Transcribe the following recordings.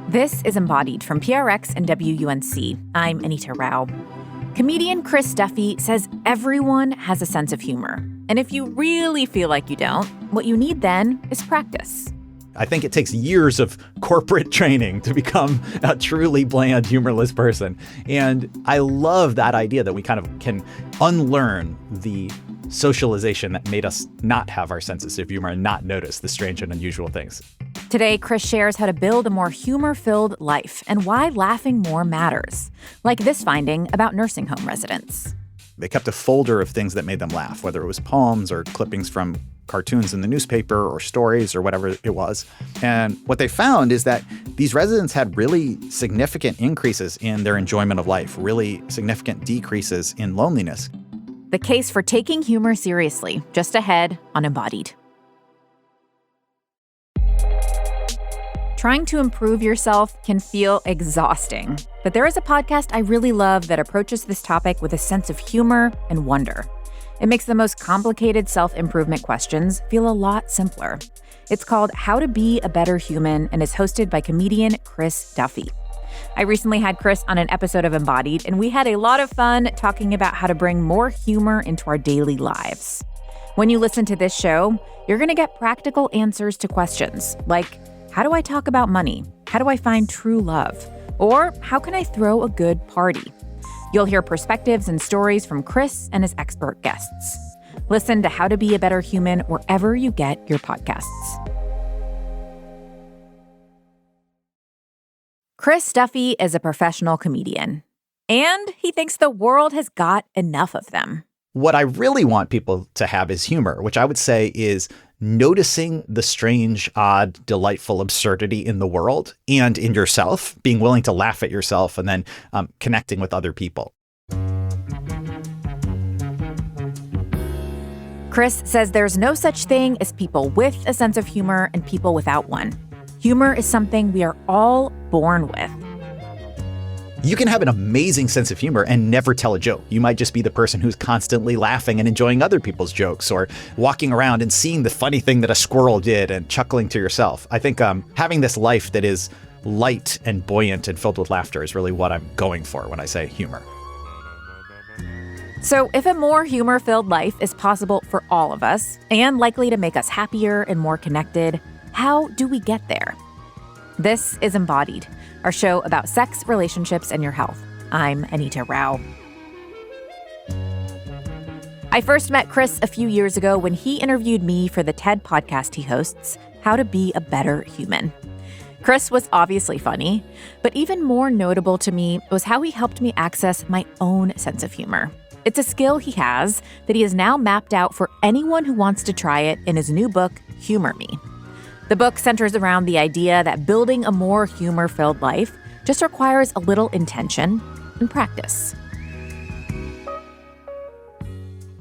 This is Embodied from PRX and WUNC. I'm Anita Rao. Comedian Chris Duffy says everyone has a sense of humor. And if you really feel like you don't, what you need then is practice. I think it takes years of corporate training to become a truly bland, humorless person. And I love that idea that we kind of can unlearn the socialization that made us not have our senses of humor and not notice the strange and unusual things. Today, Chris shares how to build a more humor-filled life and why laughing more matters, like this finding about nursing home residents. They kept a folder of things that made them laugh, whether it was poems or clippings from cartoons in the newspaper or stories or whatever it was. And what they found is that these residents had really significant increases in their enjoyment of life, really significant decreases in loneliness. The case for taking humor seriously, just ahead on Embodied. Trying to improve yourself can feel exhausting, but there is a podcast I really love that approaches this topic with a sense of humor and wonder. It makes the most complicated self-improvement questions feel a lot simpler. It's called How to Be a Better Human and is hosted by comedian Chris Duffy. I recently had Chris on an episode of Embodied, and we had a lot of fun talking about how to bring more humor into our daily lives. When you listen to this show, you're going to get practical answers to questions like, how do I talk about money? How do I find true love? Or how can I throw a good party? You'll hear perspectives and stories from Chris and his expert guests. Listen to How to Be a Better Human wherever you get your podcasts. Chris Duffy is a professional comedian, and he thinks the world has got enough of them. What I really want people to have is humor, which I would say is noticing the strange, odd, delightful absurdity in the world and in yourself, being willing to laugh at yourself and then connecting with other people. Chris says there's no such thing as people with a sense of humor and people without one. Humor is something we are all born with. You can have an amazing sense of humor and never tell a joke. You might just be the person who's constantly laughing and enjoying other people's jokes, or walking around and seeing the funny thing that a squirrel did and chuckling to yourself. I think having this life that is light and buoyant and filled with laughter is really what I'm going for when I say humor. So if a more humor-filled life is possible for all of us and likely to make us happier and more connected, how do we get there? This is Embodied, our show about sex, relationships, and your health. I'm Anita Rao. I first met Chris a few years ago when he interviewed me for the TED podcast he hosts, How to Be a Better Human. Chris was obviously funny, but even more notable to me was how he helped me access my own sense of humor. It's a skill he has that he has now mapped out for anyone who wants to try it in his new book, Humor Me. The book centers around the idea that building a more humor-filled life just requires a little intention and practice.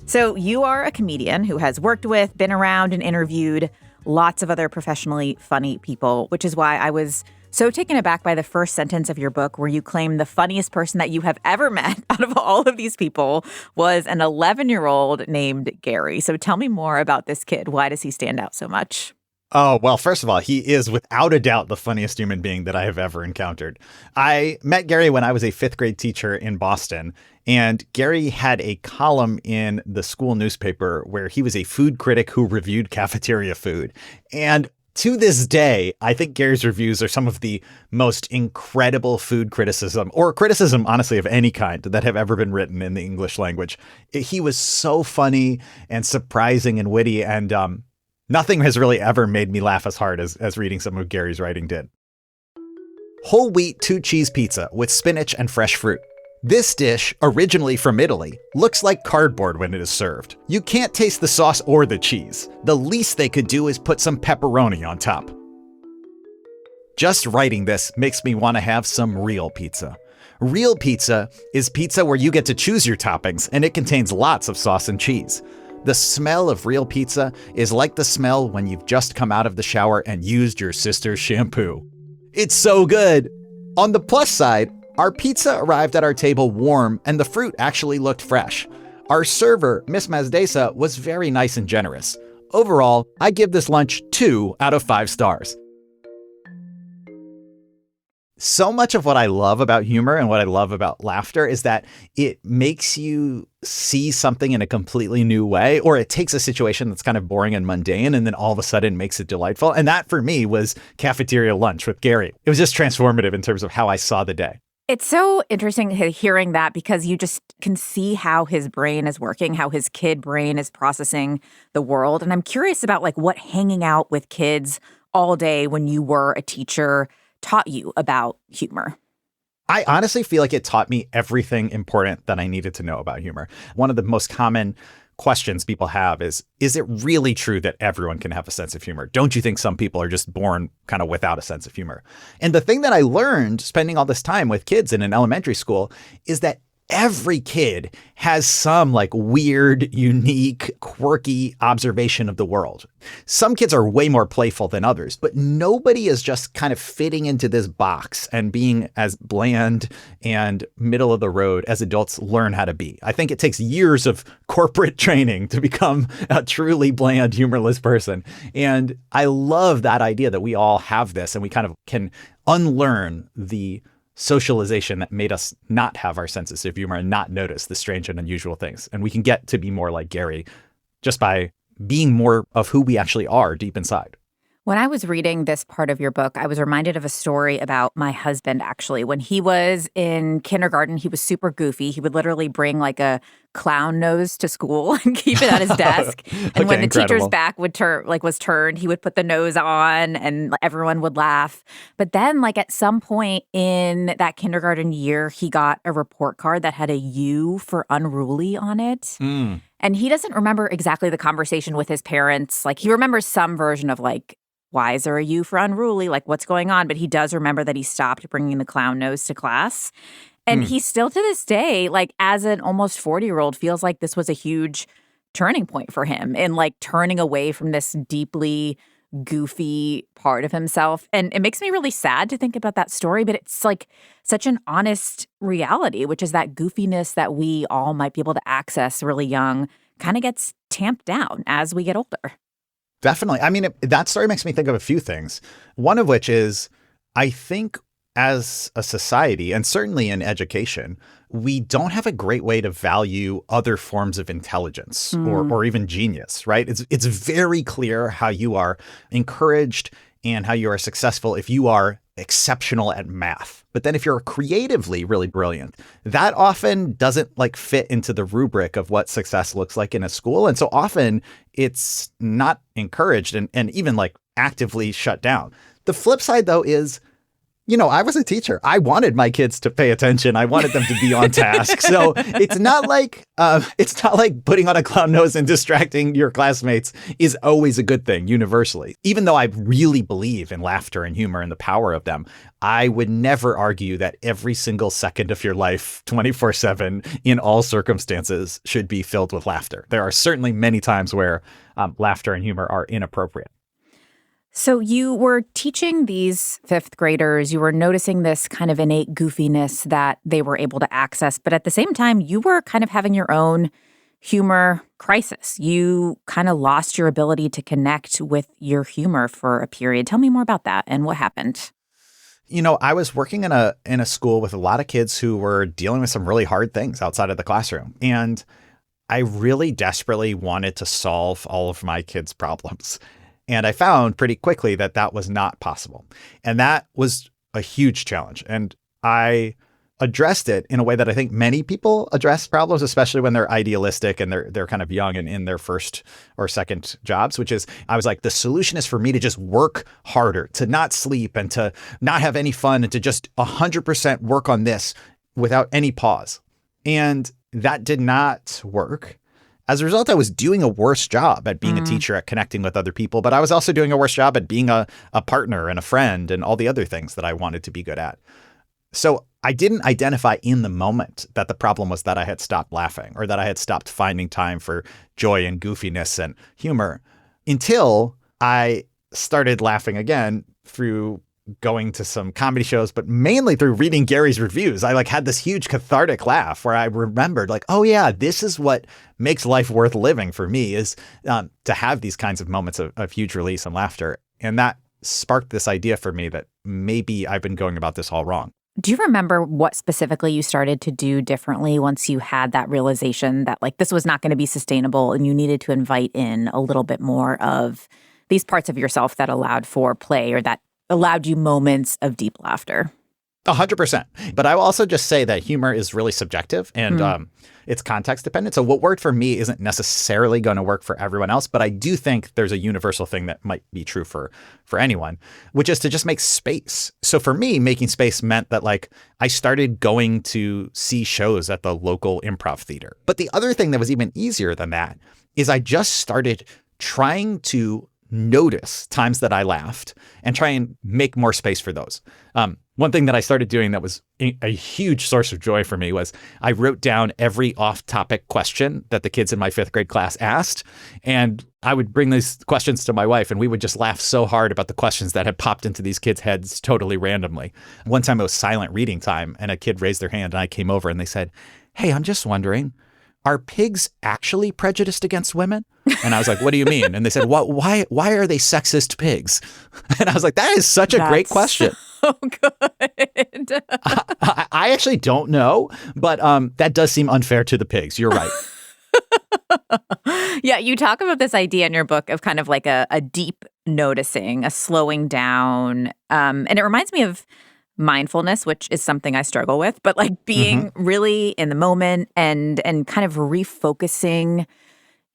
So you are a comedian who has worked with, been around, and interviewed lots of other professionally funny people, which is why I was so taken aback by the first sentence of your book where you claim the funniest person that you have ever met out of all of these people was an 11-year-old named Gary. So tell me more about this kid. Why does he stand out so much? Oh, well, first of all, he is without a doubt the funniest human being that I have ever encountered. I met Gary when I was a fifth grade teacher in Boston, and Gary had a column in the school newspaper where he was a food critic who reviewed cafeteria food. And to this day, I think Gary's reviews are some of the most incredible food criticism, or criticism, honestly, of any kind that have ever been written in the English language. He was so funny and surprising and witty, and nothing has really ever made me laugh as hard as reading some of Gary's writing did. Whole wheat 2-cheese pizza with spinach and fresh fruit. This dish, originally from Italy, looks like cardboard when it is served. You can't taste the sauce or the cheese. The least they could do is put some pepperoni on top. Just writing this makes me want to have some real pizza. Real pizza is pizza where you get to choose your toppings and it contains lots of sauce and cheese. The smell of real pizza is like the smell when you've just come out of the shower and used your sister's shampoo. It's so good! On the plus side, our pizza arrived at our table warm and the fruit actually looked fresh. Our server, Miss Mazdesa, was very nice and generous. Overall, I give this lunch 2 out of 5 stars. So much of what I love about humor and what I love about laughter is that it makes you see something in a completely new way, or it takes a situation that's kind of boring and mundane and then all of a sudden makes it delightful. And that for me was cafeteria lunch with Gary. It was just transformative in terms of how I saw the day. It's so interesting hearing that because you just can see how his brain is working, how his kid brain is processing the world. And I'm curious about like what hanging out with kids all day when you were a teacher taught you about humor. I honestly feel like it taught me everything important that I needed to know about humor. One of the most common questions people have is it really true that everyone can have a sense of humor? Don't you think some people are just born kind of without a sense of humor? And the thing that I learned spending all this time with kids in an elementary school is that every kid has some like weird, unique, quirky observation of the world. Some kids are way more playful than others, but nobody is just kind of fitting into this box and being as bland and middle of the road as adults learn how to be. I think it takes years of corporate training to become a truly bland, humorless person. And I love that idea that we all have this and we kind of can unlearn the socialization that made us not have our senses of humor and not notice the strange and unusual things. And we can get to be more like Gary just by being more of who we actually are deep inside. When I was reading this part of your book, I was reminded of a story about my husband, actually. When he was in kindergarten, he was super goofy. He would literally bring like a clown nose to school and keep it at his desk. And when the teacher's back was turned, he would put the nose on and everyone would laugh. But then like at some point in that kindergarten year, he got a report card that had a U for unruly on it. And he doesn't remember exactly the conversation with his parents. Like he remembers some version of like, why is there a U for unruly? Like, what's going on? But he does remember that he stopped bringing the clown nose to class. And he still to this day, like as an almost 40-year-old, feels like this was a huge turning point for him in like turning away from this deeply goofy part of himself. And it makes me really sad to think about that story, but it's like such an honest reality, which is that goofiness that we all might be able to access really young kind of gets tamped down as we get older. Definitely. I mean, that story makes me think of a few things. One of which is, I think as a society, and certainly in education, we don't have a great way to value other forms of intelligence or even genius, right? It's very clear how you are encouraged and how you are successful if you are exceptional at math. But then if you're creatively really brilliant, that often doesn't like fit into the rubric of what success looks like in a school. And so often it's not encouraged and even like actively shut down. The flip side, though, is, you know, I was a teacher. I wanted my kids to pay attention. I wanted them to be on task. So it's not like putting on a clown nose and distracting your classmates is always a good thing universally. Even though I really believe in laughter and humor and the power of them, I would never argue that every single second of your life, 24/7, in all circumstances, should be filled with laughter. There are certainly many times where laughter and humor are inappropriate. So you were teaching these fifth graders, you were noticing this kind of innate goofiness that they were able to access, but at the same time, you were kind of having your own humor crisis. You kind of lost your ability to connect with your humor for a period. Tell me more about that and what happened. You know, I was working in a school with a lot of kids who were dealing with some really hard things outside of the classroom. And I really desperately wanted to solve all of my kids' problems. And I found pretty quickly that that was not possible. And that was a huge challenge. And I addressed it in a way that I think many people address problems, especially when they're idealistic and they're kind of young and in their first or second jobs, which is, I was like, the solution is for me to just work harder, to not sleep and to not have any fun and to just 100% work on this without any pause. And that did not work. As a result, I was doing a worse job at being a teacher, at connecting with other people, but I was also doing a worse job at being a partner and a friend and all the other things that I wanted to be good at. So I didn't identify in the moment that the problem was that I had stopped laughing or that I had stopped finding time for joy and goofiness and humor until I started laughing again through going to some comedy shows, but mainly through reading Gary's reviews. I like had this huge cathartic laugh where I remembered like, oh yeah, this is what makes life worth living for me is to have these kinds of moments of huge release and laughter. And that sparked this idea for me that maybe I've been going about this all wrong. Do you remember what specifically you started to do differently once you had that realization that like this was not going to be sustainable and you needed to invite in a little bit more of these parts of yourself that allowed for play or that allowed you moments of deep laughter? 100%. But I will also just say that humor is really subjective and it's context dependent. So what worked for me isn't necessarily going to work for everyone else. But I do think there's a universal thing that might be true for anyone, which is to just make space. So for me, making space meant that like I started going to see shows at the local improv theater. But the other thing that was even easier than that is I just started trying to notice times that I laughed and try and make more space for those. One thing that I started doing that was a huge source of joy for me was I wrote down every off-topic question that the kids in my 5th grade class asked. And I would bring these questions to my wife and we would just laugh so hard about the questions that had popped into these kids' heads totally randomly. One time it was silent reading time and a kid raised their hand and I came over and they said, "Hey, I'm just wondering, are pigs actually prejudiced against women?" And I was like, "What do you mean?" And they said, why are they sexist pigs?" And I was like, that is such a great question. Oh, good. I actually don't know, but that does seem unfair to the pigs. You're right. Yeah, you talk about this idea in your book of kind of like a deep noticing, a slowing down. And it reminds me of mindfulness, which is something I struggle with, but like being really in the moment and kind of refocusing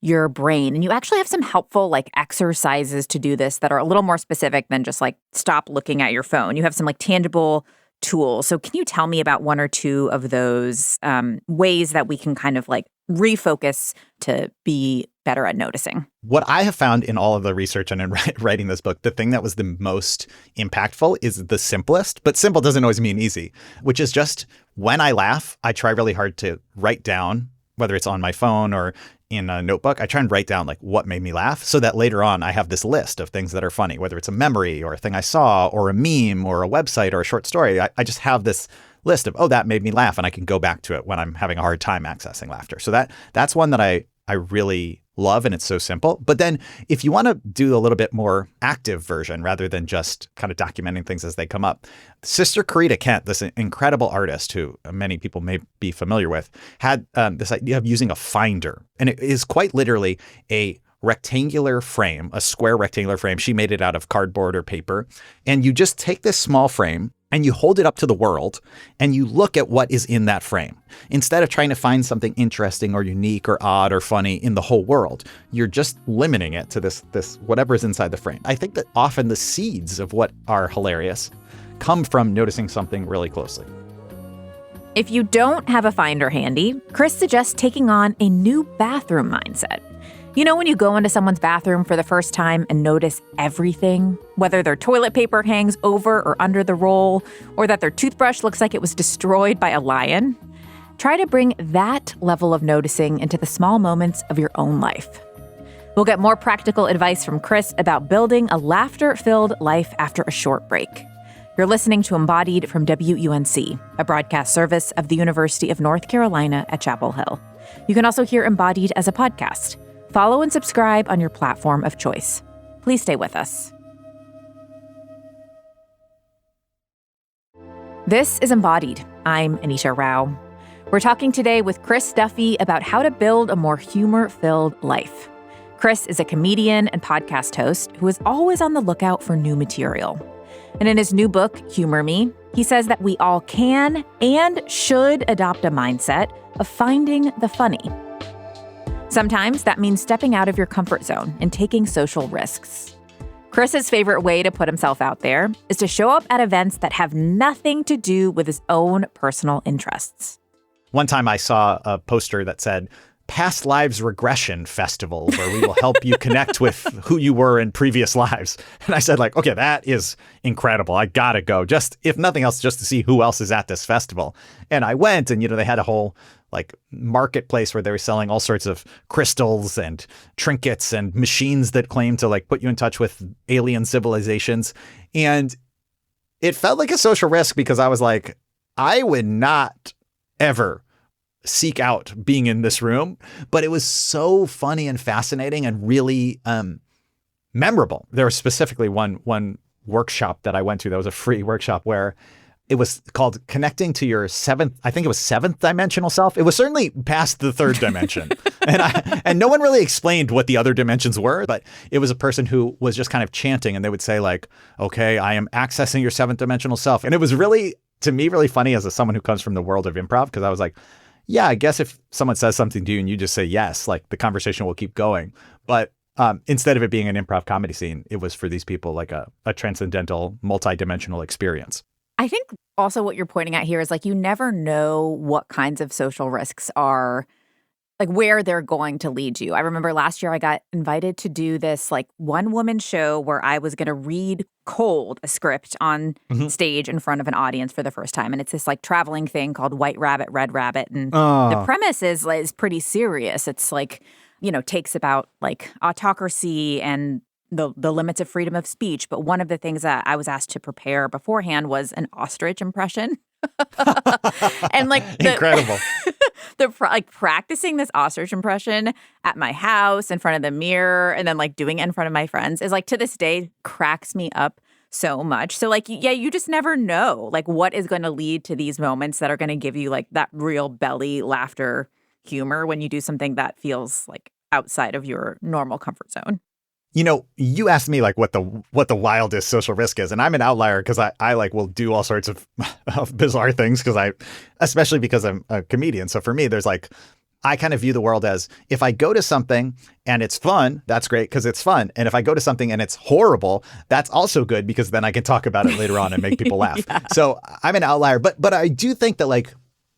your brain. And you actually have some helpful like exercises to do this that are a little more specific than just like stop looking at your phone. You have some like tangible tools. So can you tell me about one or two of those ways that we can kind of like refocus to be better at noticing? What I have found in all of the research and in writing this book, the thing that was the most impactful is the simplest, but simple doesn't always mean easy, which is just when I laugh, I try really hard to write down, whether it's on my phone or in a notebook, I try and write down like what made me laugh so that later on I have this list of things that are funny, whether it's a memory or a thing I saw or a meme or a website or a short story. I just have this list of, oh, that made me laugh, and I can go back to it when I'm having a hard time accessing laughter. So that's one that I really love, and it's so simple. But then if you want to do a little bit more active version rather than just kind of documenting things as they come up, Sister Corita Kent, this incredible artist who many people may be familiar with, had this idea of using a finder. And it is quite literally a rectangular frame, a square rectangular frame. She made it out of cardboard or paper. And you just take this small frame and you hold it up to the world and you look at what is in that frame. Instead of trying to find something interesting or unique or odd or funny in the whole world, you're just limiting it to this whatever is inside the frame. I think that often the seeds of what are hilarious come from noticing something really closely. If you don't have a finder handy, Chris suggests taking on a new bathroom mindset. You know when you go into someone's bathroom for the first time and notice everything? Whether their toilet paper hangs over or under the roll, or that their toothbrush looks like it was destroyed by a lion? Try to bring that level of noticing into the small moments of your own life. We'll get more practical advice from Chris about building a laughter-filled life after a short break. You're listening to Embodied from WUNC, a broadcast service of the University of North Carolina at Chapel Hill. You can also hear Embodied as a podcast. Follow and subscribe on your platform of choice. Please stay with us. This is Embodied. I'm Anita Rao. We're talking today with Chris Duffy about how to build a more humor-filled life. Chris is a comedian and podcast host who is always on the lookout for new material. And in his new book, Humor Me, he says that we all can and should adopt a mindset of finding the funny. Sometimes that means stepping out of your comfort zone and taking social risks. Chris's favorite way to put himself out there is to show up at events that have nothing to do with his own personal interests. One time I saw a poster that said, Past Lives Regression Festival, where we will help you connect with who you were in previous lives. And I said, like, okay, that is incredible. I gotta go. Just, if nothing else, just to see who else is at this festival. And I went and, they had a whole like marketplace where they were selling all sorts of crystals and trinkets and machines that claim to like put you in touch with alien civilizations. And it felt like a social risk because I was like, I would not ever seek out being in this room, but it was so funny and fascinating and really memorable. There was specifically one workshop that I went to that was a free workshop where it was called Connecting to Your seventh dimensional self. It was certainly past the third dimension. and no one really explained what the other dimensions were, but it was a person who was just kind of chanting, and they would say like, okay, I am accessing your seventh dimensional self. And it was really, to me, really funny as someone who comes from the world of improv, because I was like, yeah, I guess if someone says something to you and you just say yes, like the conversation will keep going. But instead of it being an improv comedy scene, it was for these people like a transcendental, multi-dimensional experience. I think also what you're pointing at here is like you never know what kinds of social risks are, like where they're going to lead you. I remember last year I got invited to do this like one woman show where I was going to read cold a script on stage in front of an audience for the first time. And it's this like traveling thing called White Rabbit, Red Rabbit. And the premise is pretty serious. It's like, takes about like autocracy and the limits of freedom of speech. But one of the things that I was asked to prepare beforehand was an ostrich impression. And like incredible. Practicing this ostrich impression at my house in front of the mirror and then like doing it in front of my friends is like to this day cracks me up so much. So like, yeah, you just never know like what is going to lead to these moments that are going to give you like that real belly laughter humor when you do something that feels like outside of your normal comfort zone. You asked me like what the wildest social risk is, and I'm an outlier because I like will do all sorts of bizarre things especially because I'm a comedian. So for me, there's like, I kind of view the world as if I go to something and it's fun, that's great because it's fun. And if I go to something and it's horrible, that's also good because then I can talk about it later on and make people laugh. Yeah. So I'm an outlier, but I do think that like,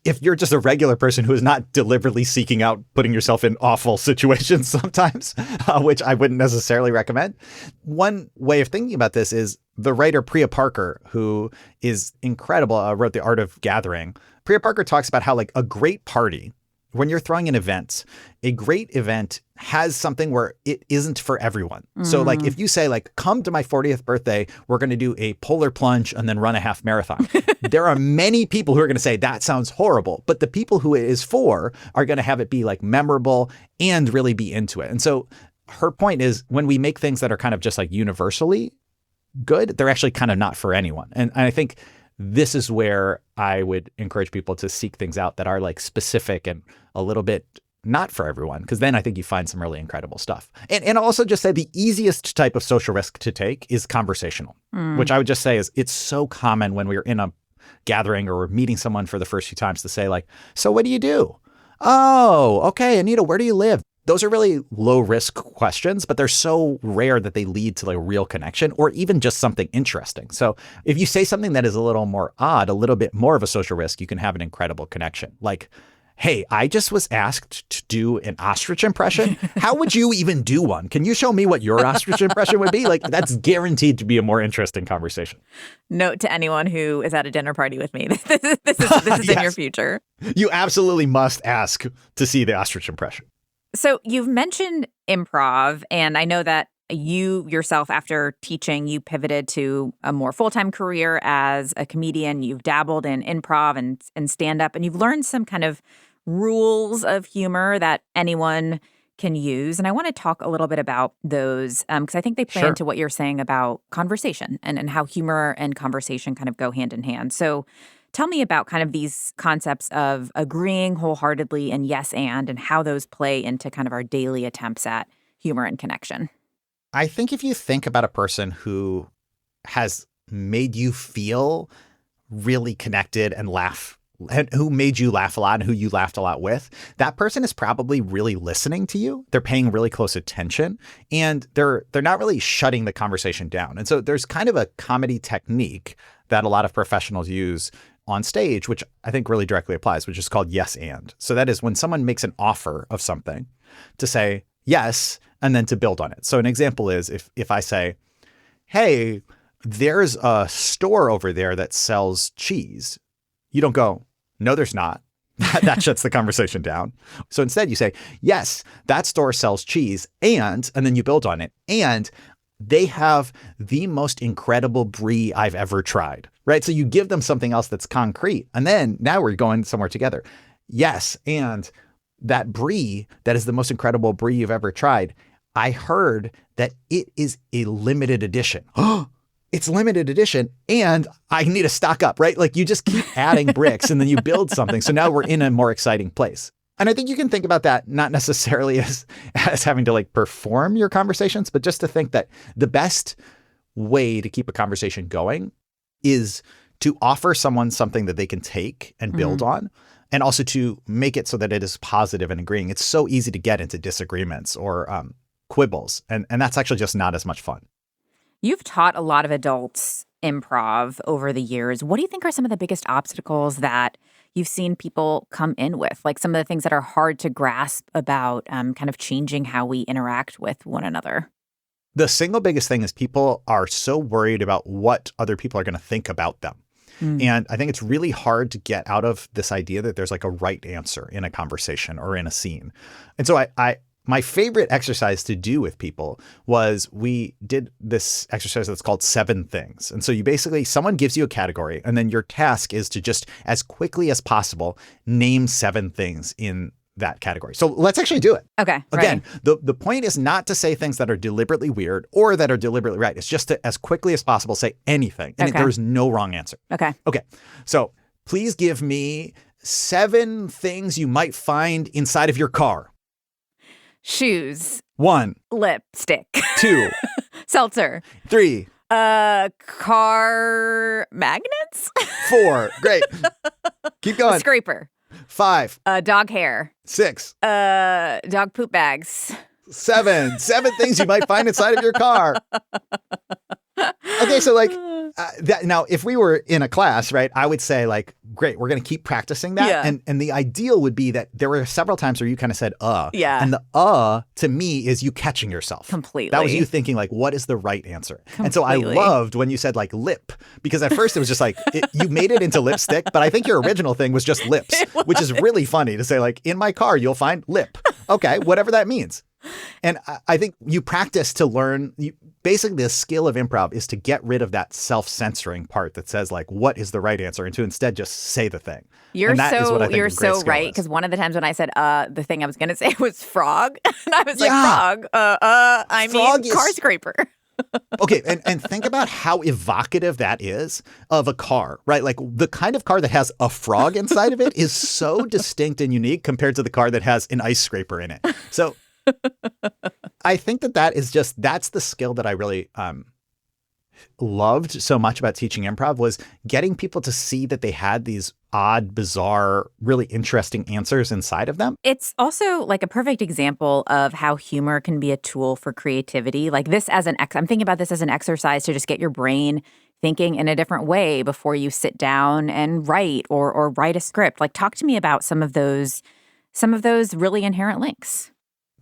if you're just a regular person who is not deliberately seeking out putting yourself in awful situations sometimes, which I wouldn't necessarily recommend. One way of thinking about this is the writer Priya Parker, who is incredible, wrote The Art of Gathering. Priya Parker talks about how like a great party, when you're throwing an event, a great event has something where it isn't for everyone. So like if you say like, come to my 40th birthday, we're going to do a polar plunge and then run a half marathon. There are many people who are going to say that sounds horrible, but the people who it is for are going to have it be like memorable and really be into it. And so her point is when we make things that are kind of just like universally good, they're actually kind of not for anyone. And I think this is where I would encourage people to seek things out that are like specific and a little bit not for everyone, because then I think you find some really incredible stuff. And also just say the easiest type of social risk to take is conversational, which I would just say is it's so common when we're in a gathering or we're meeting someone for the first few times to say like, so what do you do? Oh, okay, Anita, where do you live? Those are really low risk questions, but they're so rare that they lead to like a real connection or even just something interesting. So if you say something that is a little more odd, a little bit more of a social risk, you can have an incredible connection. Like, hey, I just was asked to do an ostrich impression. How would you even do one? Can you show me what your ostrich impression would be? Like, that's guaranteed to be a more interesting conversation. Note to anyone who is at a dinner party with me. This is yes. In your future. You absolutely must ask to see the ostrich impression. So you've mentioned improv, and I know that you yourself, after teaching, you pivoted to a more full-time career as a comedian. You've dabbled in improv and stand-up, and you've learned some kind of rules of humor that anyone can use. And I want to talk a little bit about those because I think they play into what you're saying about conversation and how humor and conversation kind of go hand in hand. So tell me about kind of these concepts of agreeing wholeheartedly and yes and how those play into kind of our daily attempts at humor and connection. I think if you think about a person who has made you feel really connected and laugh, and who made you laugh a lot and who you laughed a lot with, that person is probably really listening to you. They're paying really close attention and they're not really shutting the conversation down. And so there's kind of a comedy technique that a lot of professionals use on stage, which I think really directly applies, which is called yes and. So that is when someone makes an offer of something to say yes and then to build on it. So an example is if I say, hey, there's a store over there that sells cheese. You don't go, no, there's not. That shuts the conversation down. So instead you say, yes, that store sells cheese and then you build on it. And they have the most incredible brie I've ever tried, right? So you give them something else that's concrete. And then now we're going somewhere together. Yes. And that brie, that is the most incredible brie you've ever tried. I heard that it is a limited edition. it's limited edition and I need to stock up, right? Like you just keep adding bricks and then you build something. So now we're in a more exciting place. And I think you can think about that not necessarily as having to like perform your conversations, but just to think that the best way to keep a conversation going is to offer someone something that they can take and build on, and also to make it so that it is positive and agreeing. It's so easy to get into disagreements or quibbles, and that's actually just not as much fun. You've taught a lot of adults improv over the years. What do you think are some of the biggest obstacles that you've seen people come in with? Like some of the things that are hard to grasp about kind of changing how we interact with one another? The single biggest thing is people are so worried about what other people are going to think about them. And I think it's really hard to get out of this idea that there's like a right answer in a conversation or in a scene. And so my favorite exercise to do with people was we did this exercise that's called 7 things. And so you basically, someone gives you a category and then your task is to just as quickly as possible name 7 things in that category. So let's actually do it. Okay. Again, the point is not to say things that are deliberately weird or that are deliberately right. It's just to, as quickly as possible, say anything. And there's no wrong answer. Okay. So please give me 7 things you might find inside of your car. Shoes. 1. Lipstick. 2. Seltzer. 3. Car magnets. 4. Great. Keep going. A scraper. 5. Dog hair. 6. Dog poop bags. 7 things you might find inside of your car. Okay, so like now, if we were in a class, right, I would say like, great, we're going to keep practicing that. Yeah. And the ideal would be that there were several times where you kind of said, Yeah. And the to me is you catching yourself. Completely. That was you thinking like, what is the right answer? Completely. And so I loved when you said like lip, because at first it was just like, you made it into lipstick, but I think your original thing was just lips, which is really funny to say like, in my car, you'll find lip. Okay, whatever that means. And I think you practice to learn. Basically, the skill of improv is to get rid of that self-censoring part that says like, what is the right answer? And to instead just say the thing. You're so right. Because one of the times when I said the thing I was going to say was frog. And I was like, frog. I mean, car scraper. Okay. And think about how evocative that is of a car, right? Like the kind of car that has a frog inside of it is so distinct and unique compared to the car that has an ice scraper in it. So I think that's the skill that I really loved so much about teaching improv, was getting people to see that they had these odd, bizarre, really interesting answers inside of them. It's also like a perfect example of how humor can be a tool for creativity. Like this I'm thinking about this as an exercise to just get your brain thinking in a different way before you sit down and write or write a script. Like talk to me about some of those really inherent links.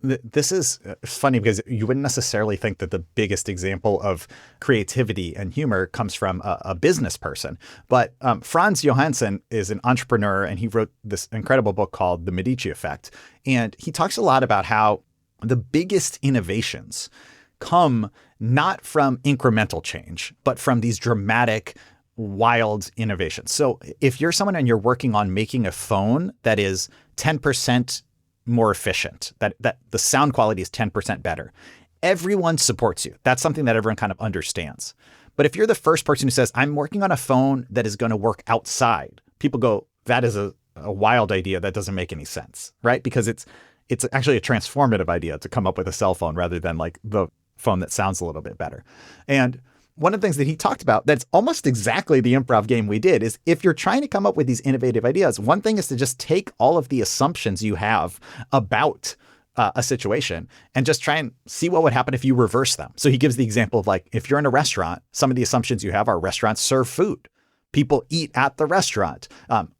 This is funny because you wouldn't necessarily think that the biggest example of creativity and humor comes from a business person. But Franz Johansson is an entrepreneur, and he wrote this incredible book called The Medici Effect. And he talks a lot about how the biggest innovations come not from incremental change, but from these dramatic, wild innovations. So if you're someone and you're working on making a phone that is 10% more efficient, that the sound quality is 10% better, everyone supports you. That's something that everyone kind of understands. But if you're the first person who says, I'm working on a phone that is going to work outside, people go, that is a wild idea. That doesn't make any sense, right? Because it's actually a transformative idea to come up with a cell phone rather than like the phone that sounds a little bit better. And one of the things that he talked about that's almost exactly the improv game we did is if you're trying to come up with these innovative ideas, one thing is to just take all of the assumptions you have about a situation and just try and see what would happen if you reverse them. So he gives the example of like, if you're in a restaurant, some of the assumptions you have are restaurants serve food. People eat at the restaurant.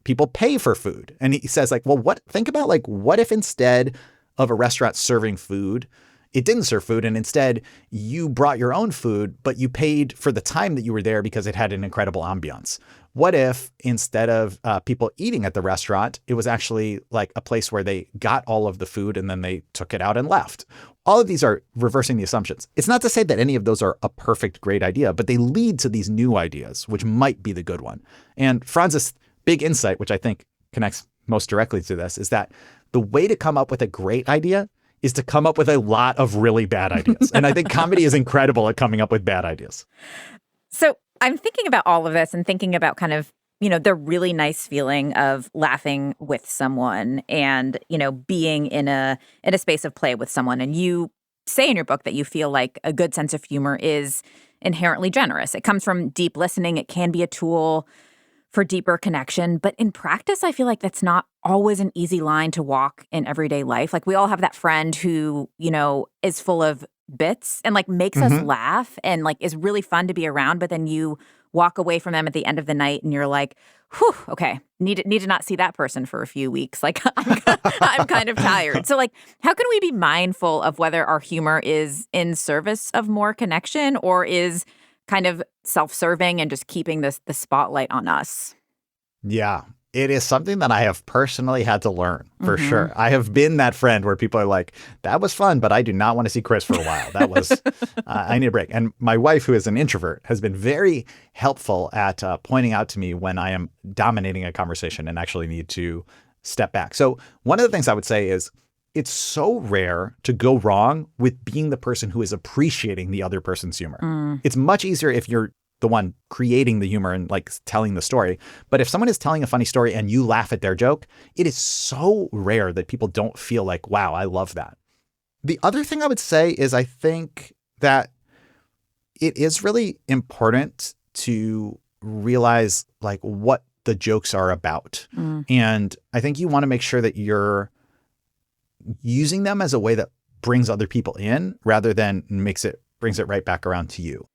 People pay for food. And he says like, well, think about like, what if instead of a restaurant serving food, it didn't serve food, and instead you brought your own food, but you paid for the time that you were there because it had an incredible ambiance? What if instead of people eating at the restaurant, it was actually like a place where they got all of the food and then they took it out and left? All of these are reversing the assumptions. It's not to say that any of those are a perfect, great idea, but they lead to these new ideas, which might be the good one. And Franz's big insight, which I think connects most directly to this, is that the way to come up with a great idea is to come up with a lot of really bad ideas. And I think comedy is incredible at coming up with bad ideas. So I'm thinking about all of this and thinking about kind of, the really nice feeling of laughing with someone and, being in a space of play with someone. And you say in your book that you feel like a good sense of humor is inherently generous. It comes from deep listening. It can be a tool for deeper connection. But in practice, I feel like that's not always an easy line to walk in everyday life. Like we all have that friend who, is full of bits and like makes us laugh and like is really fun to be around. But then you walk away from them at the end of the night and you're like, whew, okay, need to not see that person for a few weeks. Like I'm kind of tired. So like, how can we be mindful of whether our humor is in service of more connection or is kind of self-serving and just keeping the spotlight on us? Yeah, it is something that I have personally had to learn for sure. I have been that friend where people are like, that was fun, but I do not want to see Chris for a while. That was, I need a break. And my wife, who is an introvert, has been very helpful at pointing out to me when I am dominating a conversation and actually need to step back. So one of the things I would say is it's so rare to go wrong with being the person who is appreciating the other person's humor. It's much easier if you're the one creating the humor and like telling the story. But if someone is telling a funny story and you laugh at their joke, it is so rare that people don't feel like, wow, I love that. The other thing I would say is I think that it is really important to realize like what the jokes are about. And I think you want to make sure that you're using them as a way that brings other people in rather than brings it right back around to you.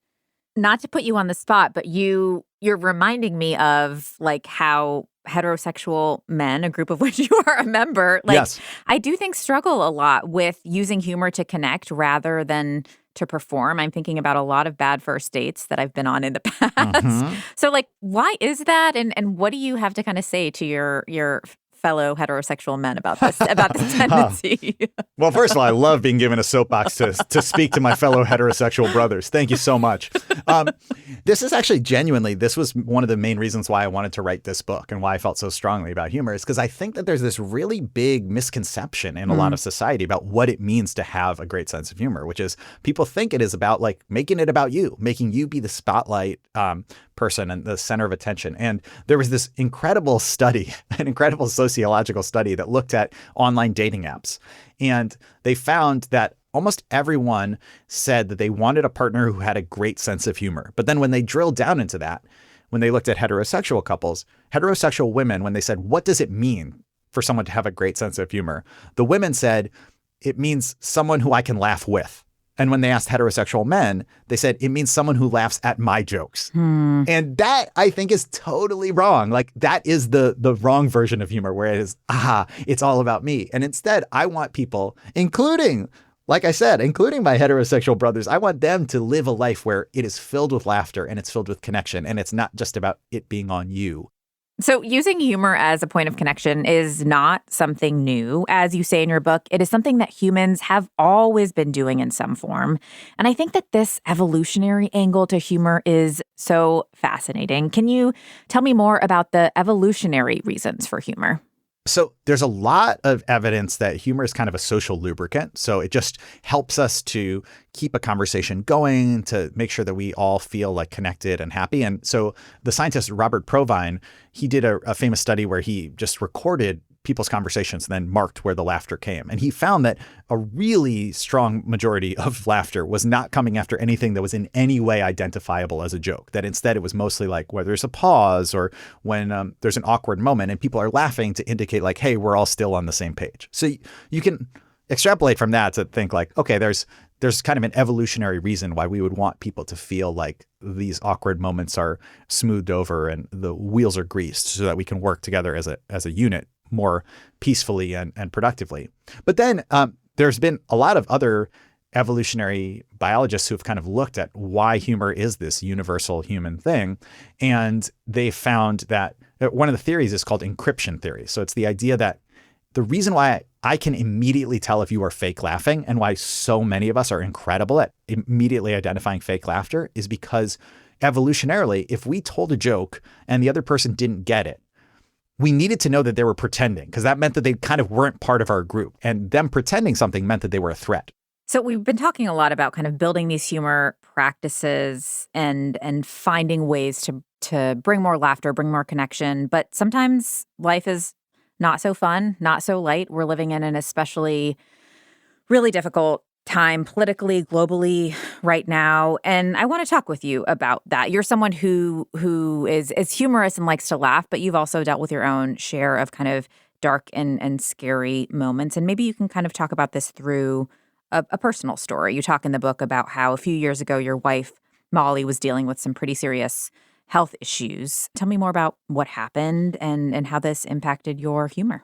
Not to put you on the spot, but you're reminding me of like how heterosexual men, a group of which you are a member, like Yes. I do think struggle a lot with using humor to connect rather than to perform. I'm thinking about a lot of bad first dates that I've been on in the past. So like, why is that? And what do you have to kind of say to your fellow heterosexual men about this tendency? Well, first of all, I love being given a soapbox to speak to my fellow heterosexual brothers. Thank you so much. This is actually genuinely, this was one of the main reasons why I wanted to write this book and why I felt so strongly about humor is because I think that there's this really big misconception in a lot of society about what it means to have a great sense of humor, which is people think it is about like making it about you, making you be the spotlight person and the center of attention. And there was this incredible study, an incredible sociological study that looked at online dating apps. And they found that almost everyone said that they wanted a partner who had a great sense of humor. But then when they drilled down into that, when they looked at heterosexual couples, heterosexual women, when they said, what does it mean for someone to have a great sense of humor? The women said, it means someone who I can laugh with. And when they asked heterosexual men, they said, it means someone who laughs at my jokes. And that, I think, is totally wrong. Like, that is the wrong version of humor, where it is, it's all about me. And instead, I want people, including, like I said, including my heterosexual brothers, I want them to live a life where it is filled with laughter and it's filled with connection. And it's not just about it being on you. So using humor as a point of connection is not something new. As you say in your book, it is something that humans have always been doing in some form. And I think that this evolutionary angle to humor is so fascinating. Can you tell me more about the evolutionary reasons for humor? So there's a lot of evidence that humor is kind of a social lubricant. So it just helps us to keep a conversation going, to make sure that we all feel like connected and happy. And so the scientist Robert Provine, he did a famous study where he just recorded people's conversations and then marked where the laughter came. And he found that a really strong majority of laughter was not coming after anything that was in any way identifiable as a joke, that instead it was mostly like where there's a pause or when there's an awkward moment and people are laughing to indicate like, hey, we're all still on the same page. So you can extrapolate from that to think like, okay, there's kind of an evolutionary reason why we would want people to feel like these awkward moments are smoothed over and the wheels are greased so that we can work together as a unit more peacefully and productively. But then there's been a lot of other evolutionary biologists who have kind of looked at why humor is this universal human thing. And they found that one of the theories is called encryption theory. So it's the idea that the reason why I can immediately tell if you are fake laughing and why so many of us are incredible at immediately identifying fake laughter is because evolutionarily, if we told a joke and the other person didn't get it, we needed to know that they were pretending because that meant that they kind of weren't part of our group. And them pretending something meant that they were a threat. So we've been talking a lot about kind of building these humor practices and finding ways to bring more laughter, bring more connection. But sometimes life is not so fun, not so light. We're living in an especially really difficult time politically, globally right now. And I want to talk with you about that. You're someone who is humorous and likes to laugh, but you've also dealt with your own share of kind of dark and scary moments. And maybe you can kind of talk about this through a personal story. You talk in the book about how a few years ago your wife, Molly, was dealing with some pretty serious health issues. Tell me more about what happened and how this impacted your humor.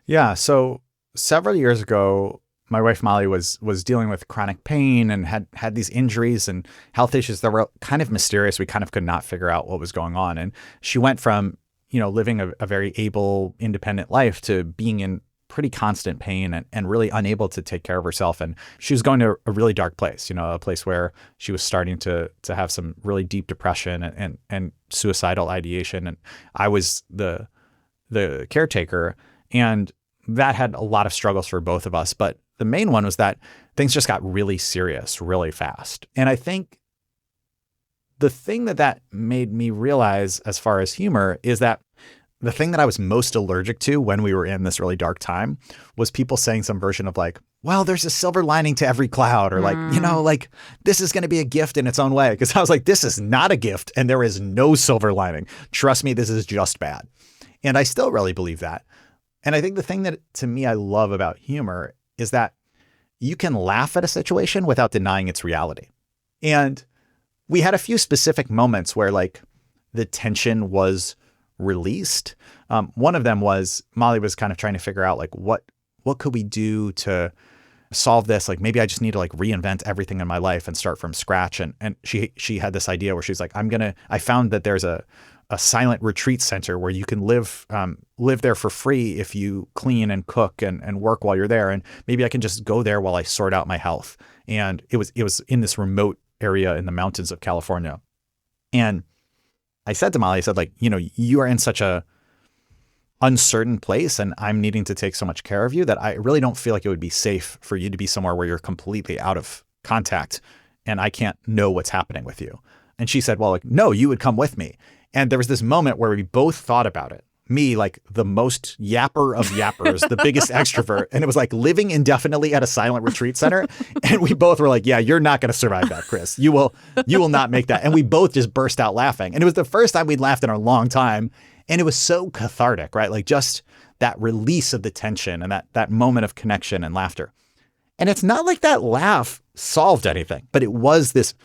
Yeah. So several years ago, my wife Molly was dealing with chronic pain and had these injuries and health issues that were kind of mysterious. We kind of could not figure out what was going on. And she went from, living a very able, independent life to being in pretty constant pain and really unable to take care of herself. And she was going to a really dark place, a place where she was starting to have some really deep depression and suicidal ideation. And I was the caretaker, and that had a lot of struggles for both of us. But the main one was that things just got really serious really fast. And I think the thing that made me realize as far as humor is that the thing that I was most allergic to when we were in this really dark time was people saying some version of like, well, there's a silver lining to every cloud, or like, this is going to be a gift in its own way. Because I was like, this is not a gift and there is no silver lining. Trust me, this is just bad. And I still really believe that. And I think the thing that to me I love about humor is that you can laugh at a situation without denying its reality. And we had a few specific moments where like the tension was released. One of them was Molly was kind of trying to figure out like what could we do to solve this? Like maybe I just need to like reinvent everything in my life and start from scratch. And she had this idea where she's like, I found that there's a silent retreat center where you can live there for free if you clean and cook and work while you're there. And maybe I can just go there while I sort out my health. And it was in this remote area in the mountains of California. And I said to Molly, I said, like, you are in such a uncertain place and I'm needing to take so much care of you that I really don't feel like it would be safe for you to be somewhere where you're completely out of contact and I can't know what's happening with you. And she said, well, like, no, you would come with me. And there was this moment where we both thought about it. Me, like the most yapper of yappers, the biggest extrovert. And it was like living indefinitely at a silent retreat center. And we both were like, yeah, you're not going to survive that, Chris. You will not make that. And we both just burst out laughing. And it was the first time we'd laughed in a long time. And it was so cathartic, right? Like just that release of the tension and that moment of connection and laughter. And it's not like that laugh solved anything, but it was this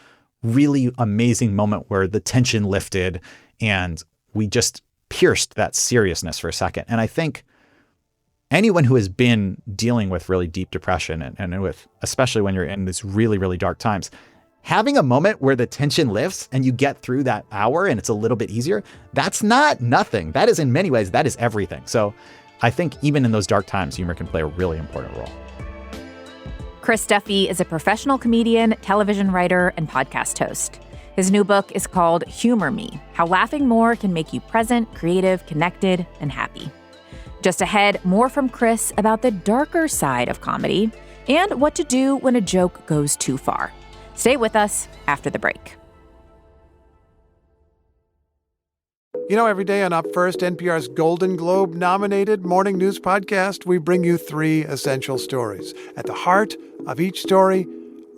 really amazing moment where the tension lifted and we just pierced that seriousness for a second. And I think anyone who has been dealing with really deep depression and with, especially when you're in these really, really dark times, having a moment where the tension lifts and you get through that hour and it's a little bit easier, that's not nothing. That is in many ways, that is everything. So I think even in those dark times, humor can play a really important role. Chris Duffy is a professional comedian, television writer, and podcast host. His new book is called Humor Me: How Laughing More Can Make You Present, Creative, Connected, and Happy. Just ahead, more from Chris about the darker side of comedy and what to do when a joke goes too far. Stay with us after the break. Every day on Up First, NPR's Golden Globe-nominated morning news podcast, we bring you 3 essential stories. At the heart of each story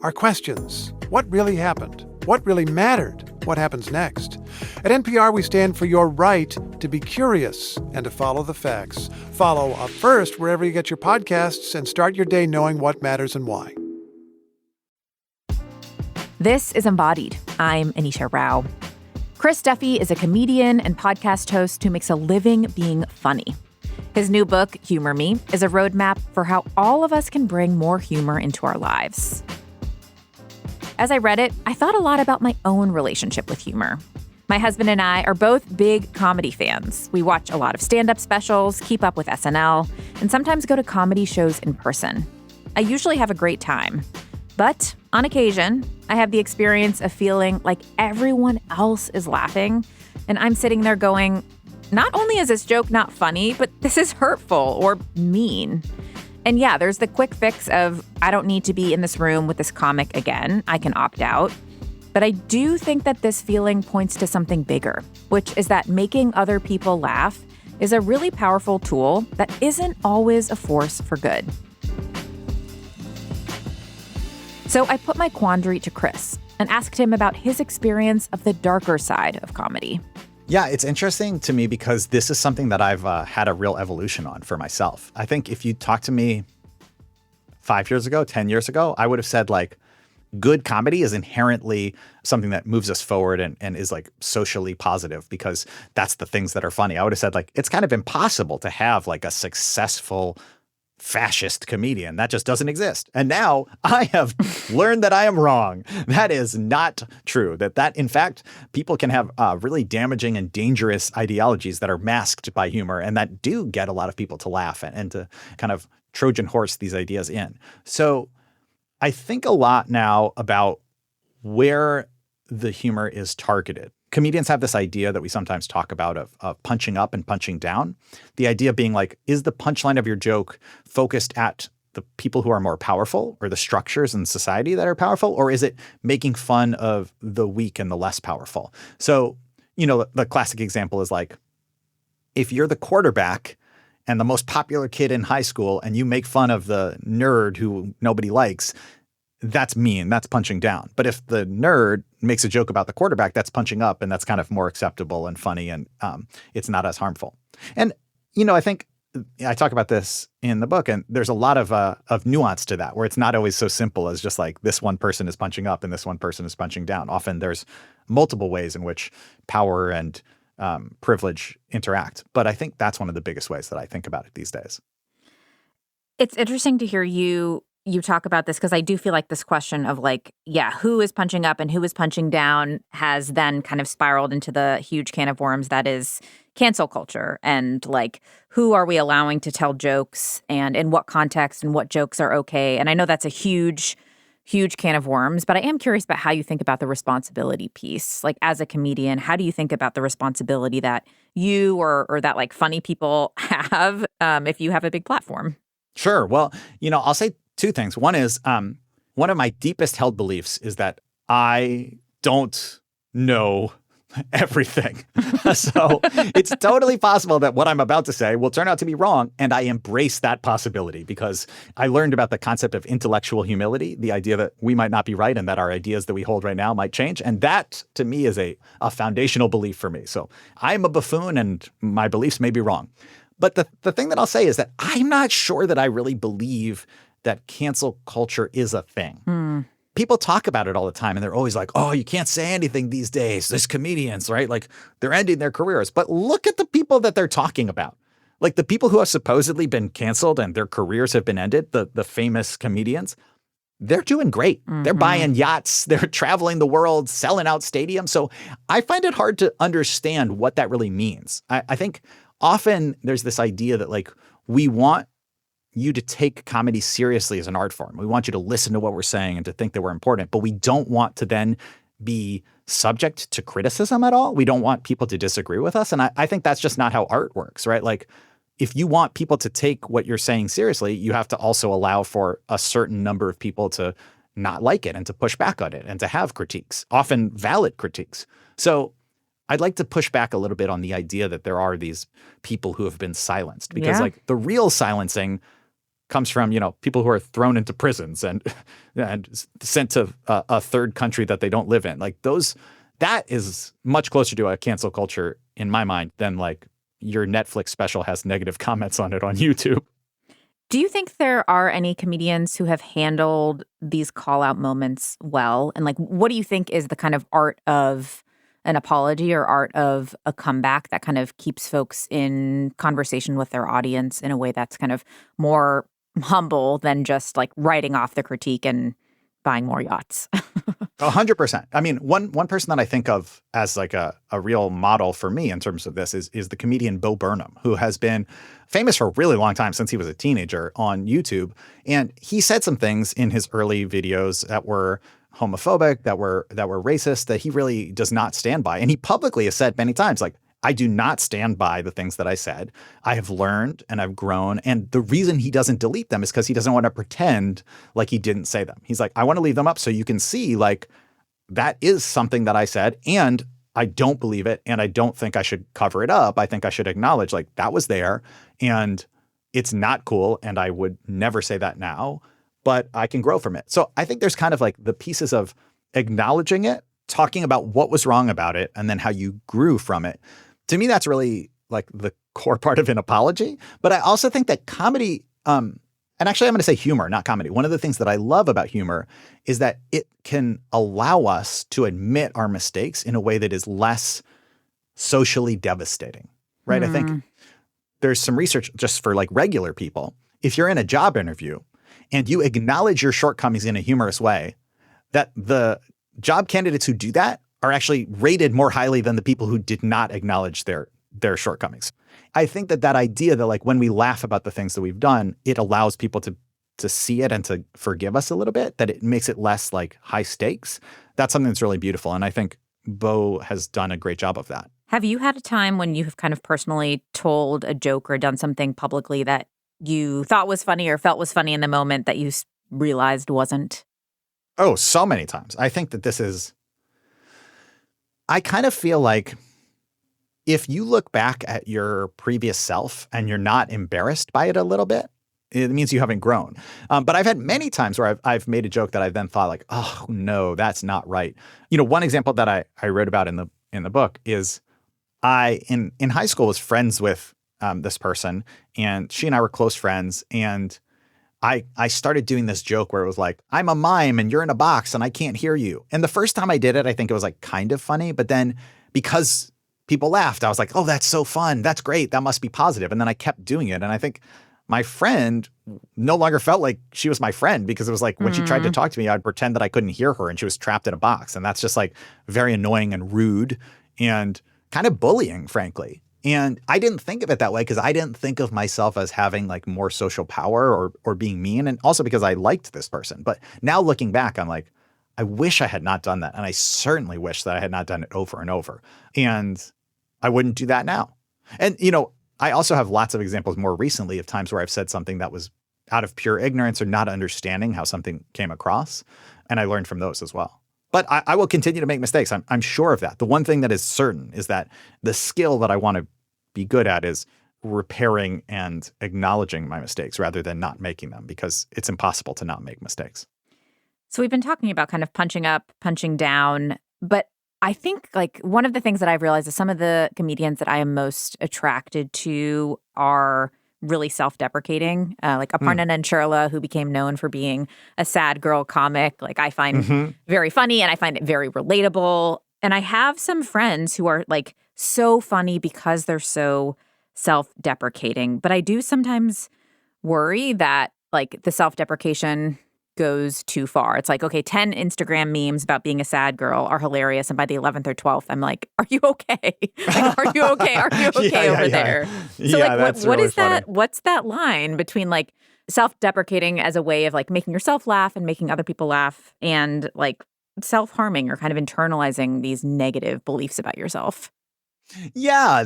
are questions. What really happened? What really mattered? What happens next? At NPR, we stand for your right to be curious and to follow the facts. Follow Up First wherever you get your podcasts and start your day knowing what matters and why. This is Embodied. I'm Anita Rao. Chris Duffy is a comedian and podcast host who makes a living being funny. His new book, Humor Me, is a roadmap for how all of us can bring more humor into our lives. As I read it, I thought a lot about my own relationship with humor. My husband and I are both big comedy fans. We watch a lot of stand-up specials, keep up with SNL, and sometimes go to comedy shows in person. I usually have a great time. But on occasion, I have the experience of feeling like everyone else is laughing, and I'm sitting there going, not only is this joke not funny, but this is hurtful or mean. And yeah, there's the quick fix of, I don't need to be in this room with this comic again. I can opt out. But I do think that this feeling points to something bigger, which is that making other people laugh is a really powerful tool that isn't always a force for good. So I put my quandary to Chris and asked him about his experience of the darker side of comedy. Yeah, it's interesting to me because this is something that I've had a real evolution on for myself. I think if you talked to me 5 years ago, 10 years ago, I would have said like, good comedy is inherently something that moves us forward and is like socially positive because that's the things that are funny. I would have said like, it's kind of impossible to have like a successful fascist comedian. That just doesn't exist. And now I have learned that I am wrong. That is not true. That in fact, people can have really damaging and dangerous ideologies that are masked by humor and that do get a lot of people to laugh and to kind of Trojan horse these ideas in. So I think a lot now about where the humor is targeted. Comedians have this idea that we sometimes talk about of punching up and punching down. The idea being like, is the punchline of your joke focused at the people who are more powerful or the structures in society that are powerful? Or is it making fun of the weak and the less powerful? So, you know, the classic example is like, if you're the quarterback and the most popular kid in high school and you make fun of the nerd who nobody likes, that's mean, that's punching down. But if the nerd makes a joke about the quarterback, that's punching up and that's kind of more acceptable and funny and it's not as harmful. And, you know, I think I talk about this in the book and there's a lot of nuance to that where it's not always so simple as just like this one person is punching up and this one person is punching down. Often there's multiple ways in which power and privilege interact. But I think that's one of the biggest ways that I think about it these days. It's interesting to hear you talk about this because I do feel like this question of like, yeah, who is punching up and who is punching down has then kind of spiraled into the huge can of worms that is cancel culture and like, who are we allowing to tell jokes and in what context and what jokes are okay. And I know that's a huge can of worms, but I am curious about how you think about the responsibility piece. Like as a comedian, how do you think about the responsibility that you or that like funny people have if you have a big platform? Sure. Well, you know, I'll say two things. One is one of my deepest held beliefs is that I don't know everything. So it's totally possible that what I'm about to say will turn out to be wrong. And I embrace that possibility because I learned about the concept of intellectual humility, the idea that we might not be right and that our ideas that we hold right now might change. And that to me is a foundational belief for me. So I'm a buffoon and my beliefs may be wrong. But the thing that I'll say is that I'm not sure that I really believe that cancel culture is a thing. People talk about it all the time and they're always like, oh, you can't say anything these days. There's comedians, right? Like they're ending their careers. But look at the people that they're talking about. Like the people who have supposedly been canceled and their careers have been ended, the famous comedians, they're doing great. Mm-hmm. They're buying yachts. They're traveling the world, selling out stadiums. So I find it hard to understand what that really means. I think often there's this idea that like we want you to take comedy seriously as an art form. We want you to listen to what we're saying and to think that we're important, but we don't want to then be subject to criticism at all. We don't want people to disagree with us. And I think that's just not how art works, right? Like if you want people to take what you're saying seriously, you have to also allow for a certain number of people to not like it and to push back on it and to have critiques, often valid critiques. So I'd like to push back a little bit on the idea that there are these people who have been silenced because like the real silencing comes from, you know, people who are thrown into prisons and sent to a third country that they don't live in. Like that is much closer to a cancel culture in my mind than like your Netflix special has negative comments on it on YouTube. Do you think there are any comedians who have handled these call out moments well? And like, what do you think is the kind of art of an apology or art of a comeback that kind of keeps folks in conversation with their audience in a way that's kind of more humble than just like writing off the critique and buying more yachts? 100%. I mean, one person that I think of as like a real model for me in terms of this is the comedian Bo Burnham, who has been famous for a really long time since he was a teenager on YouTube. And he said some things in his early videos that were homophobic, that were racist, that he really does not stand by. And he publicly has said many times, like, I do not stand by the things that I said. I have learned and I've grown. And the reason he doesn't delete them is because he doesn't want to pretend like he didn't say them. He's like, I want to leave them up so you can see like that is something that I said and I don't believe it. And I don't think I should cover it up. I think I should acknowledge like that was there and it's not cool. And I would never say that now, but I can grow from it. So I think there's kind of like the pieces of acknowledging it, talking about what was wrong about it, and then how you grew from it. To me, that's really like the core part of an apology. But I also think that comedy, and actually I'm going to say humor, not comedy. One of the things that I love about humor is that it can allow us to admit our mistakes in a way that is less socially devastating, right? I think there's some research just for like regular people. If you're in a job interview and you acknowledge your shortcomings in a humorous way, that the job candidates who do that are actually rated more highly than the people who did not acknowledge their shortcomings. I think that idea that like when we laugh about the things that we've done, it allows people to see it and to forgive us a little bit, that it makes it less like high stakes. That's something that's really beautiful. And I think Bo has done a great job of that. Have you had a time when you have kind of personally told a joke or done something publicly that you thought was funny or felt was funny in the moment that you realized wasn't? Oh, so many times. I think that I kind of feel like if you look back at your previous self and you're not embarrassed by it a little bit, it means you haven't grown. But I've had many times where I've made a joke that I've then thought like, oh no, that's not right. You know, one example that I wrote about in the book is I in high school was friends with this person, and she and I were close friends, and I started doing this joke where it was like, I'm a mime and you're in a box and I can't hear you. And the first time I did it, I think it was like kind of funny. But then because people laughed, I was like, oh, that's so fun. That's great. That must be positive. And then I kept doing it. And I think my friend no longer felt like she was my friend because it was like when she tried to talk to me, I'd pretend that I couldn't hear her and she was trapped in a box. And that's just like very annoying and rude and kind of bullying, frankly. And I didn't think of it that way because I didn't think of myself as having like more social power or being mean. And also because I liked this person. But now looking back, I'm like, I wish I had not done that. And I certainly wish that I had not done it over and over. And I wouldn't do that now. And, you know, I also have lots of examples more recently of times where I've said something that was out of pure ignorance or not understanding how something came across. And I learned from those as well. But I will continue to make mistakes. I'm sure of that. The one thing that is certain is that the skill that I want to be good at is repairing and acknowledging my mistakes rather than not making them, because it's impossible to not make mistakes. So we've been talking about kind of punching up, punching down, but I think like one of the things that I've realized is some of the comedians that I am most attracted to are really self-deprecating, like Aparna Nancherla, who became known for being a sad girl comic. Like I find very funny and I find it very relatable. And I have some friends who are like so funny because they're so self-deprecating. But I do sometimes worry that like the self-deprecation goes too far. It's like, okay, 10 Instagram memes about being a sad girl are hilarious. And by the 11th or 12th, I'm like, are you okay? Like, are you okay? Are you okay over there? So like, what really is that? What's that line between like self-deprecating as a way of like making yourself laugh and making other people laugh and like self-harming or kind of internalizing these negative beliefs about yourself? Yeah,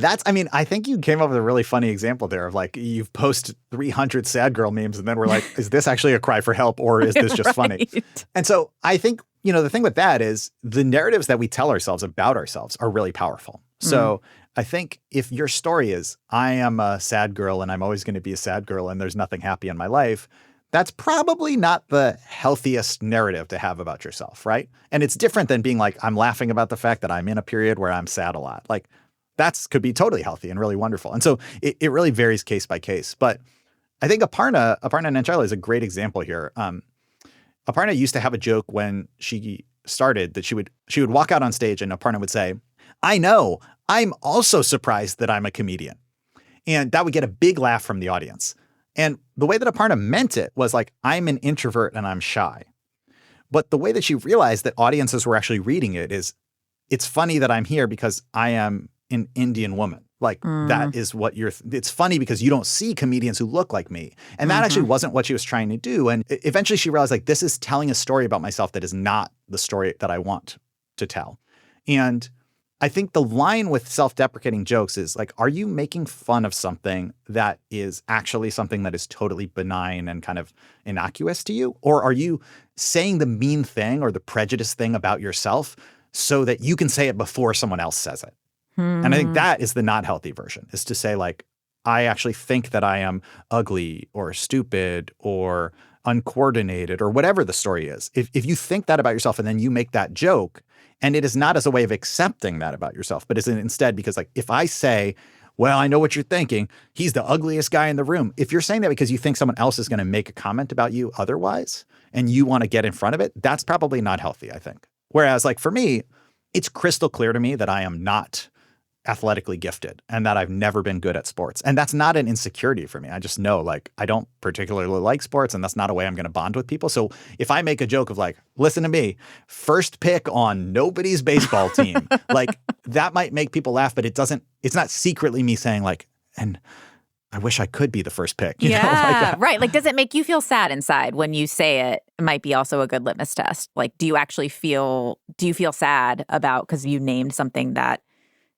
I think you came up with a really funny example there of like, you've posted 300 sad girl memes and then we're like, is this actually a cry for help or is this just funny? And so I think, you know, the thing with that is the narratives that we tell ourselves about ourselves are really powerful. So I think if your story is, I am a sad girl and I'm always going to be a sad girl and there's nothing happy in my life, that's probably not the healthiest narrative to have about yourself, right? And it's different than being like, I'm laughing about the fact that I'm in a period where I'm sad a lot. Like, could be totally healthy and really wonderful. And so it really varies case by case. But I think Aparna Nancherla is a great example here. Aparna used to have a joke when she started that she would walk out on stage and Aparna would say, I know, I'm also surprised that I'm a comedian. And that would get a big laugh from the audience. And the way that Aparna meant it was like, I'm an introvert and I'm shy. But the way that she realized that audiences were actually reading it is, it's funny that I'm here because I am an Indian woman. Like that is what it's funny because you don't see comedians who look like me. And that actually wasn't what she was trying to do. And eventually she realized like, this is telling a story about myself that is not the story that I want to tell. And I think the line with self-deprecating jokes is like, are you making fun of something that is actually something that is totally benign and kind of innocuous to you? Or are you saying the mean thing or the prejudiced thing about yourself so that you can say it before someone else says it? And I think that is the not healthy version, is to say like, I actually think that I am ugly or stupid or uncoordinated or whatever the story is. If you think that about yourself and then you make that joke, and it is not as a way of accepting that about yourself, but is instead because like if I say, well, I know what you're thinking, he's the ugliest guy in the room. If you're saying that because you think someone else is going to make a comment about you otherwise and you want to get in front of it, that's probably not healthy, I think. Whereas like for me, it's crystal clear to me that I am not athletically gifted and that I've never been good at sports. And that's not an insecurity for me. I just know like I don't particularly like sports and that's not a way I'm going to bond with people. So if I make a joke of like, listen to me, first pick on nobody's baseball team, like that might make people laugh, but it's not secretly me saying like, and I wish I could be the first pick. You know? Like, right. Like, does it make you feel sad inside when you say it? It might be also a good litmus test. Like, do you feel sad about, because you named something that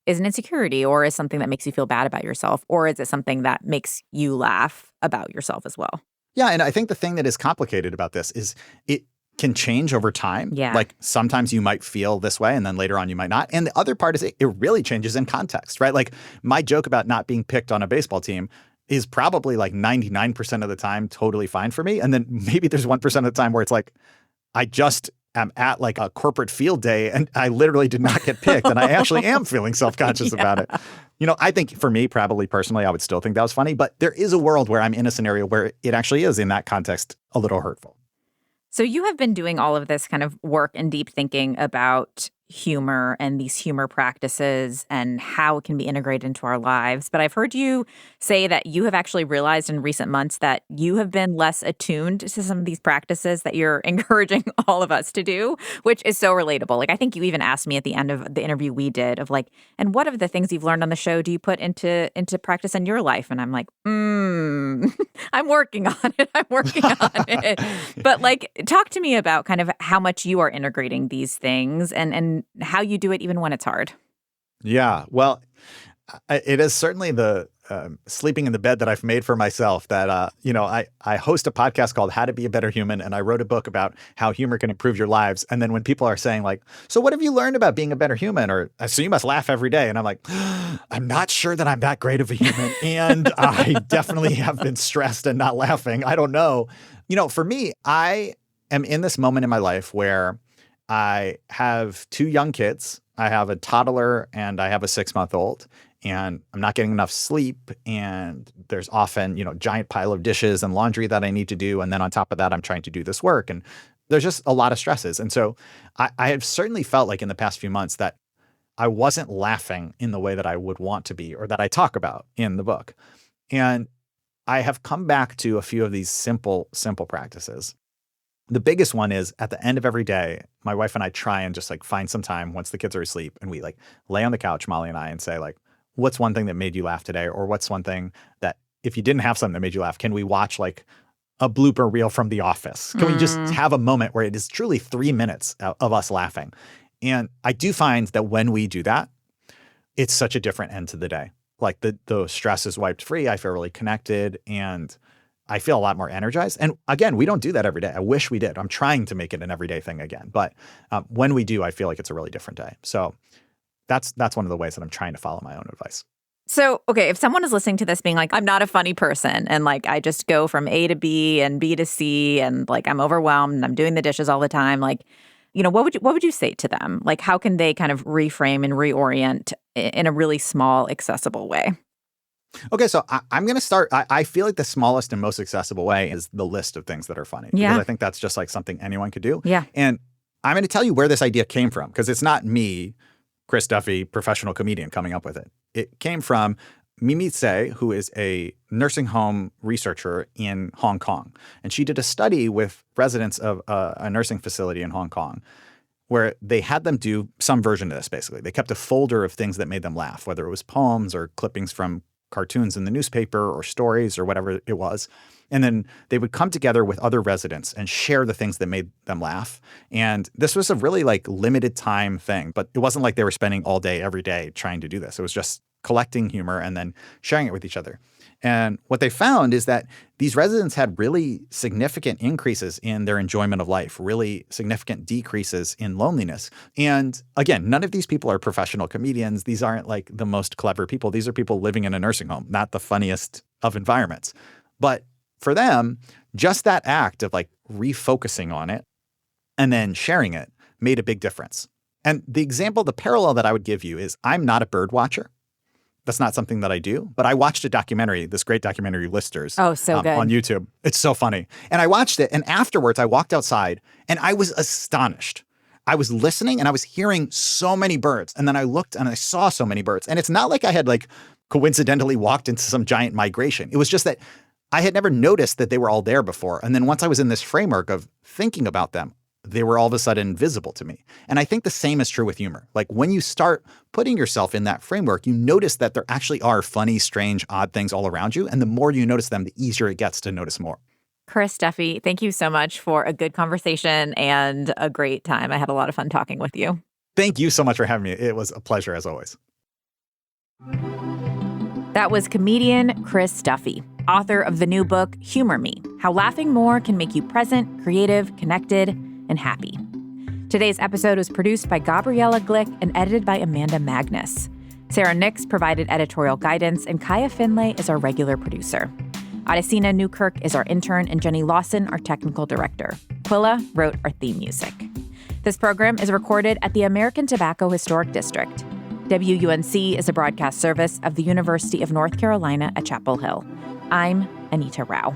is an insecurity or is something that makes you feel bad about yourself? Or is it something that makes you laugh about yourself as well? Yeah. And I think the thing that is complicated about this is it can change over time. Yeah. Like sometimes you might feel this way and then later on you might not. And the other part is it really changes in context, right? Like my joke about not being picked on a baseball team is probably like 99% of the time totally fine for me. And then maybe there's 1% of the time where it's like, I just am at like a corporate field day and I literally did not get picked. And I actually am feeling self-conscious about it. You know, I think for me, probably personally, I would still think that was funny. But there is a world where I'm in a scenario where it actually is in that context a little hurtful. So you have been doing all of this kind of work and deep thinking about humor and these humor practices and how it can be integrated into our lives. But I've heard you say that you have actually realized in recent months that you have been less attuned to some of these practices that you're encouraging all of us to do, which is so relatable. Like, I think you even asked me at the end of the interview we did of like, and what of the things you've learned on the show do you put into practice in your life? And I'm like, I'm working on it. I'm working on it. But like, talk to me about kind of how much you are integrating these things and how you do it even when it's hard. Yeah, well, it is certainly the sleeping in the bed that I've made for myself that, I host a podcast called How to Be a Better Human. And I wrote a book about how humor can improve your lives. And then when people are saying like, so what have you learned about being a better human? Or so you must laugh every day. And I'm like, I'm not sure that I'm that great of a human. And I definitely have been stressed and not laughing. I don't know. You know, for me, I am in this moment in my life where I have 2 young kids. I have a toddler and I have a 6-month-old. And I'm not getting enough sleep. And there's often, giant pile of dishes and laundry that I need to do. And then on top of that, I'm trying to do this work. And there's just a lot of stresses. And so I have certainly felt like in the past few months that I wasn't laughing in the way that I would want to be or that I talk about in the book. And I have come back to a few of these simple practices. The biggest one is at the end of every day, my wife and I try and just like find some time once the kids are asleep and we like lay on the couch, Molly and I, and say like, what's one thing that made you laugh today? Or what's one thing that if you didn't have something that made you laugh, can we watch like a blooper reel from The Office? Can we just have a moment where it is truly 3 minutes of us laughing? And I do find that when we do that, it's such a different end to the day. Like the stress is wiped free. I feel really connected and I feel a lot more energized. And again, we don't do that every day. I wish we did. I'm trying to make it an everyday thing again. But when we do, I feel like it's a really different day. So that's one of the ways that I'm trying to follow my own advice. So, okay, if someone is listening to this being like, I'm not a funny person and like I just go from A to B and B to C and like I'm overwhelmed and I'm doing the dishes all the time, like, what would you say to them? Like, how can they kind of reframe and reorient in a really small, accessible way? Okay, so I'm going to start. I feel like the smallest and most accessible way is the list of things that are funny. Yeah. Because I think that's just like something anyone could do. Yeah. And I'm going to tell you where this idea came from because it's not me, Chris Duffy, professional comedian, coming up with it. It came from Mimi Tsai, who is a nursing home researcher in Hong Kong. And she did a study with residents of a nursing facility in Hong Kong where they had them do some version of this, basically. They kept a folder of things that made them laugh, whether it was poems or clippings from cartoons in the newspaper or stories or whatever it was. And then they would come together with other residents and share the things that made them laugh. And this was a really like limited time thing, but it wasn't like they were spending all day, every day trying to do this. It was just collecting humor and then sharing it with each other. And what they found is that these residents had really significant increases in their enjoyment of life, really significant decreases in loneliness. And again, none of these people are professional comedians. These aren't like the most clever people. These are people living in a nursing home, not the funniest of environments. But for them, just that act of like refocusing on it and then sharing it made a big difference. And the parallel that I would give you is I'm not a bird watcher. That's not something that I do, but I watched a documentary, this great documentary, Listers. Oh, so good. On YouTube. It's so funny. And I watched it, and afterwards I walked outside, and I was astonished. I was listening, and I was hearing so many birds. And then I looked, and I saw so many birds. And it's not like I had like coincidentally walked into some giant migration. It was just that I had never noticed that they were all there before. And then once I was in this framework of thinking about them, they were all of a sudden visible to me. And I think the same is true with humor. Like when you start putting yourself in that framework, you notice that there actually are funny, strange, odd things all around you. And the more you notice them, the easier it gets to notice more. Chris Duffy, thank you so much for a good conversation and a great time. I had a lot of fun talking with you. Thank you so much for having me. It was a pleasure as always. That was comedian Chris Duffy, author of the new book, Humor Me: How Laughing More Can Make You Present, Creative, Connected, and Happy. Today's episode was produced by Gabriella Glick and edited by Amanda Magnus. Sarah Nix provided editorial guidance, and Kaya Finlay is our regular producer. Adesina Newkirk is our intern, and Jenny Lawson, our technical director. Quilla wrote our theme music. This program is recorded at the American Tobacco Historic District. WUNC is a broadcast service of the University of North Carolina at Chapel Hill. I'm Anita Rao.